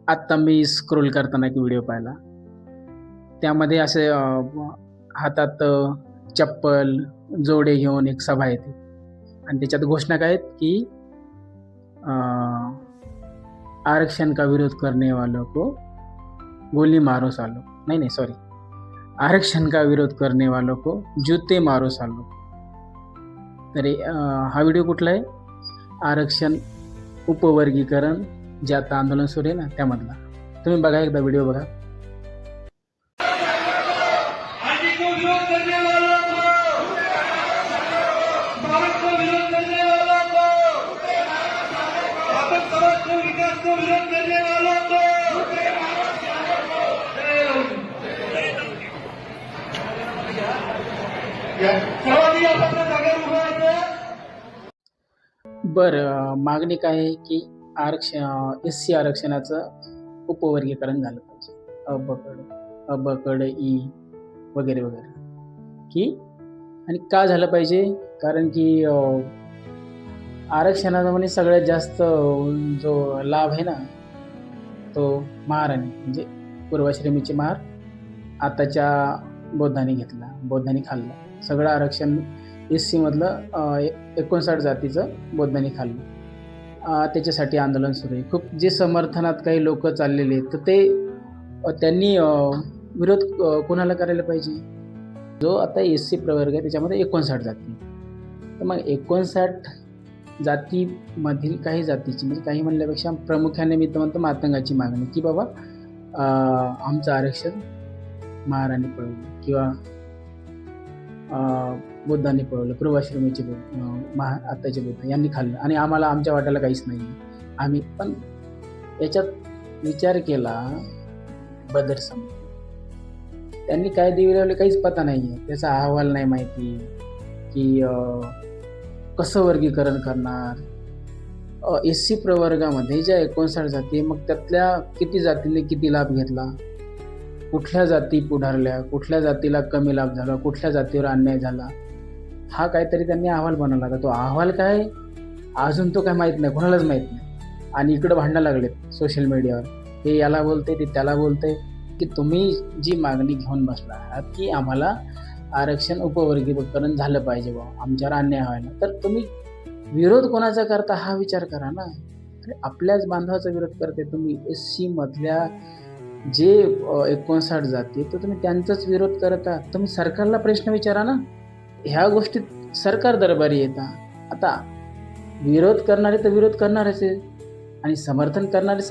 आत्ता मी स्क्रोल करताना एक व्हिडिओ पाहिला. त्यामध्ये असे हातात चप्पल, जोडे घेऊन एक सभा येते आणि त्याच्यात घोषणा काय आहेत की अ, आरक्षण का विरोध करने वालों को गोली मारो सालो. नहीं नहीं सॉरी, आरक्षण का विरोध करने वालों को जूते मारो सालो. तर हा व्हिडिओ कुठला आहे? आरक्षण उपवर्गीकरण जे आता आंदोलन सुरू आहे ना त्यामधला. तुम्ही बघा, एकदा व्हिडिओ बघा. आरक्षण को विरोध करने वालों को, भारत को विरोध करने वालों को, भारत समाज को विकास को विरोध करने वालों को सर्वांनी आपापल्या जागेवर उभं राहायचं. बरं, मागणी काय आहे की SC आरक्षणाचं उपवर्गीकरण झालं पाहिजे. अ ब ड ई वगैरे वगैरे. की आणि का झालं पाहिजे? कारण की आरक्षणाचा म्हणजे सगळ्यात जास्त जो लाभ आहे ना तो महाराणी म्हणजे पूर्वाश्रमीची महार आताच्या बौद्धांनी घेतला, बौद्धांनी खाल्लं. सगळं आरक्षण SC मधलं 59 जातीचं बौद्धांनी खाल्लं. त्याच्यासाठी आंदोलन सुरू आहे. खूप जे समर्थनात काही लोक चाललेले आहेत तर ते त्यांनी विरोध कोणाला करायला पाहिजे? जो आता SC प्रवर्ग आहे त्याच्यामध्ये 59 जाती. तर मग 59 जातीमधील काही जातीची म्हणजे काही म्हणल्यापेक्षा प्रामुख्याने मी तर म्हणतो मातंगाची मागणी की बाबा आमचं आरक्षण महाराणी पळवलं किंवा बुद्धांनी पळवलं, पूर्वाश्रमीचे आत्ताचे बुद्ध यांनी खाल्लं आणि आम्हाला आमच्या वाट्याला काहीच नाही. आम्ही पण याच्यात विचार केला बदर समाज त्यांनी काय दिलेले काहीच पता नाही आहे, त्याचा अहवाल नाही माहिती की कसं वर्गीकरण करणार. SC प्रवर्गामध्ये ज्या 59 जाती, मग त्यातल्या किती जातीने किती लाभ घेतला, कुठल्या जाती पुढारल्या, कुठल्या जातीला कमी लाभ झाला, कुठल्या जातीवर अन्याय झाला, हा काहीतरी त्यांनी अहवाल बनवला होता. तो अहवाल काय अजून तो काय माहीत नाही, कोणालाच माहीत नाही. आणि इकडं भांडणं लागलेत सोशल मीडियावर, हे याला बोलते ते त्याला बोलते की तुम्ही जी मागणी घेऊन बसला आहात की आम्हाला आरक्षण उपवर्गीकरण झालं पाहिजे बाबा, आमच्यावर अन्याय व्हायला, तर तुम्ही विरोध कोणाचा करता हा विचार करा ना. आपल्याच बांधवाचा विरोध करते तुम्ही. SC मधल्या जे 59 जाती तर तुम्ही त्यांचाच विरोध करता. तुम्ही सरकारला प्रश्न विचारा ना. ह्या गोष्टीत सरकार दरबारी येतात. आता विरोध करणारे तर विरोध करणारच आहे आणि समर्थन करणारे